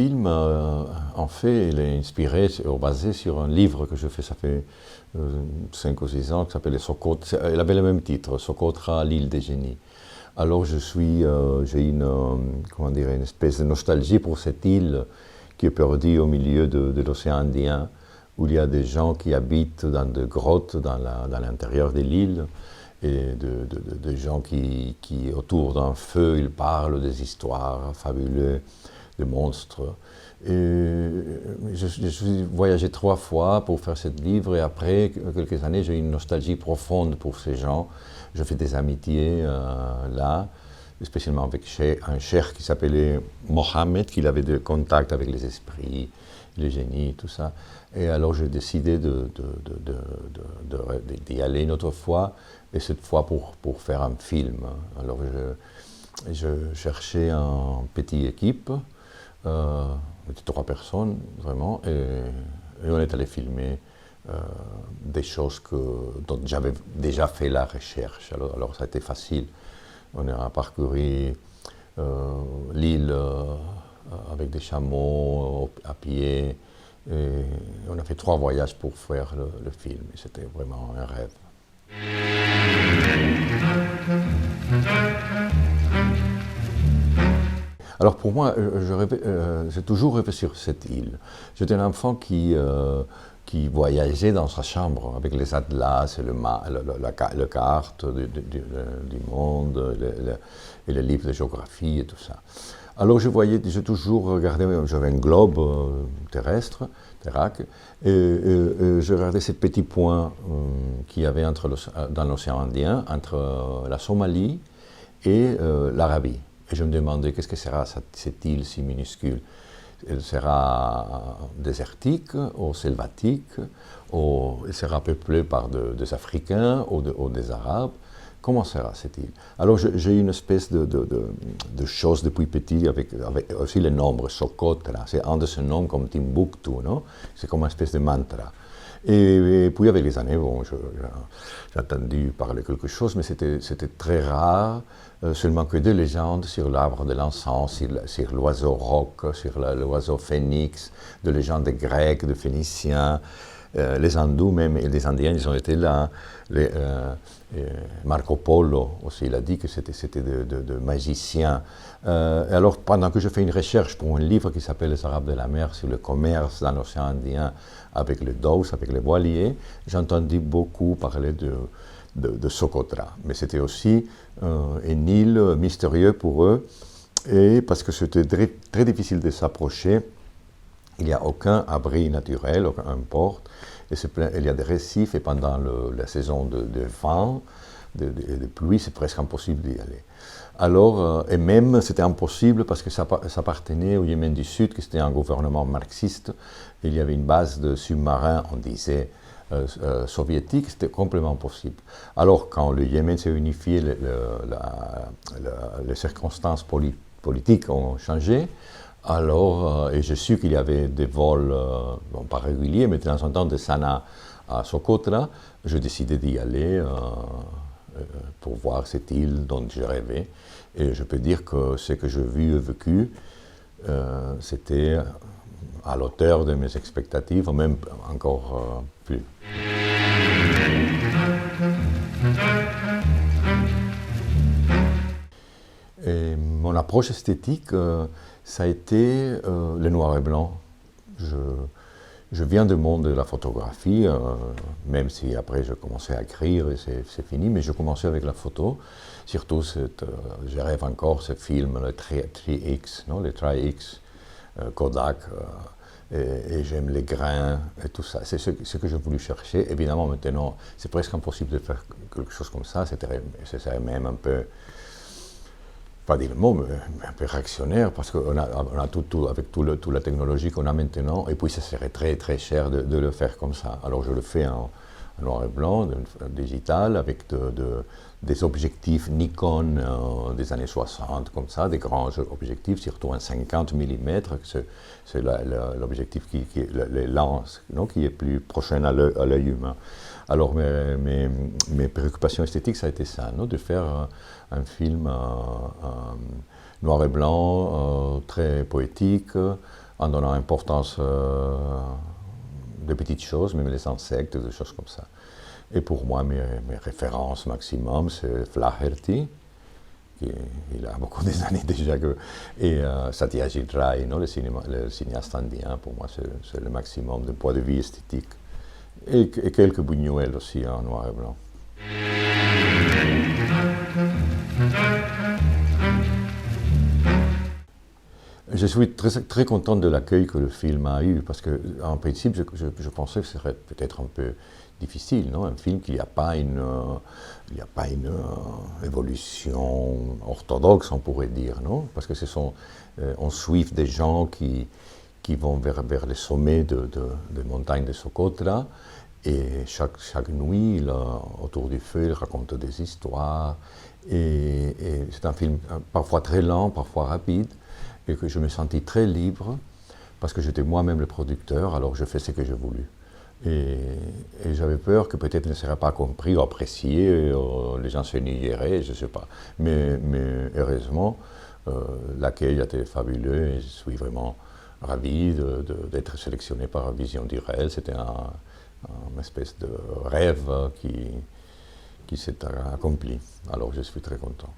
film, en fait, il est inspiré ou basé sur un livre que je fais, ça fait 5 ou 6 ans, qui s'appelle Socotra. Il avait le même titre, Socotra, l'île des génies. Alors j'ai comment dire, une espèce de nostalgie pour cette île qui est perdue au milieu de l'océan Indien, où il y a des gens qui habitent dans des grottes dans l'intérieur de l'île, et de gens qui, autour d'un feu, ils parlent des histoires fabuleuses, de monstres. Et je suis voyagé 3 fois pour faire ce livre, et après quelques années, j'ai eu une nostalgie profonde pour ces gens. Je fais des amitiés là, spécialement avec un cheikh qui s'appelait Mohamed, qui avait des contacts avec les esprits, les génies, tout ça. Et alors j'ai décidé d'y aller une autre fois, et cette fois pour faire un film. Alors je cherchais une petite équipe, on était 3 personnes vraiment, et on est allé filmer des choses dont j'avais déjà fait la recherche. Alors ça a été facile. On a parcouru l'île avec des chameaux, à pied. Et on a fait 3 voyages pour faire le film. Et c'était vraiment un rêve. Alors pour moi, j'ai toujours rêvé sur cette île. J'étais un enfant qui voyageait dans sa chambre avec les atlas et la carte du monde et les livres de géographie et tout ça. Alors j'ai toujours regardé, j'avais un globe terrestre, et je regardais ces petits points qu'il y avait dans l'océan Indien, entre la Somalie et l'Arabie. Et je me demandais qu'est-ce que sera cette île si minuscule. Elle sera désertique ou selvatique, ou elle sera peuplée par des Africains ou des Arabes. Comment sera cette île? Alors j'ai une espèce de chose depuis petit avec aussi le nombre, Socotra. C'est un de ces noms comme Timbuktu, non? C'est comme une espèce de mantra. Et puis avec les années, bon, j'ai entendu parler quelque chose, mais c'était très rare, seulement que des légendes sur l'arbre de l'encens, sur l'oiseau roc, sur l'oiseau phénix, de légendes grecques, de Phéniciens, les hindous même, et les indiens, ils ont été là. Marco Polo aussi, il a dit que c'était de magiciens. Alors, pendant que je fais une recherche pour un livre qui s'appelle Les Arabes de la mer sur le commerce dans l'océan Indien avec les Dhows, avec les voiliers, j'ai entendu beaucoup parler de Socotra. Mais c'était aussi une île mystérieuse pour eux, et parce que c'était très difficile de s'approcher. Il n'y a aucun abri naturel, aucun port. Il y a des récifs, et pendant la saison de vent, de pluie, c'est presque impossible d'y aller. Alors, et même c'était impossible parce que ça appartenait au Yémen du Sud, qui était un gouvernement marxiste. Il y avait une base de sous-marins, on disait, soviétique, c'était complètement impossible. Alors, quand le Yémen s'est unifié, les circonstances politiques ont changé. Alors, et j'ai su qu'il y avait des vols, bon, pas réguliers, mais de temps en temps de Sanaa à Socotra. J'ai décidé d'y aller pour voir cette île dont j'ai rêvé. Et je peux dire que ce que j'ai vu et vécu, c'était à l'auteur de mes expectatives, ou même encore plus. Et mon approche esthétique, ça a été le noir et blanc. Je viens du monde de la photographie, même si après je commençais à écrire et c'est fini, mais je commençais avec la photo. Surtout, je rêve encore ce film, le 3X, non, le 3X, Kodak, et j'aime les grains et tout ça. C'est ce que j'ai voulu chercher. Évidemment, maintenant, c'est presque impossible de faire quelque chose comme ça. C'est même un peu, pas dire le mot, mais un peu réactionnaire, parce qu'on a tout avec toute la technologie qu'on a maintenant, et puis ça serait très très cher de le faire comme ça. Alors je le fais en noir et blanc, digital, avec des objectifs Nikon des années 60, comme ça, des grands objectifs, surtout un 50 mm, c'est l'objectif les lenses, non, qui est plus prochain à l'œil humain. Alors mes préoccupations esthétiques, ça a été ça, non, de faire un film noir et blanc, très poétique, en donnant importance de petites choses, même les insectes, des choses comme ça. Et pour moi, mes références maximum, c'est Flaherty, il a beaucoup des années déjà, et Satyajit Ray, le cinéaste indien, pour moi, c'est le maximum d'un point de vue esthétique. Et quelques Buñuel aussi en noir et blanc. Je suis très content de l'accueil que le film a eu, parce qu'en principe, je pensais que ce serait peut-être un peu difficile, non? Un film qu'il n'y a pas une évolution orthodoxe, on pourrait dire, non? Parce que on suit des gens qui vont vers les sommets des montagnes de Socotra, et chaque nuit, autour du feu, il raconte des histoires, et c'est un film parfois très lent, parfois rapide, et que je me sentis très libre, parce que j'étais moi-même le producteur, alors je fais ce que j'ai voulu. Et j'avais peur que peut-être il ne serait pas compris ou apprécié, les gens se nieraient, je ne sais pas. Mais heureusement, l'accueil a été fabuleux et je suis vraiment ravi d'être sélectionné par Vision du Réel. C'était une espèce de rêve qui s'est accompli. Alors je suis très content.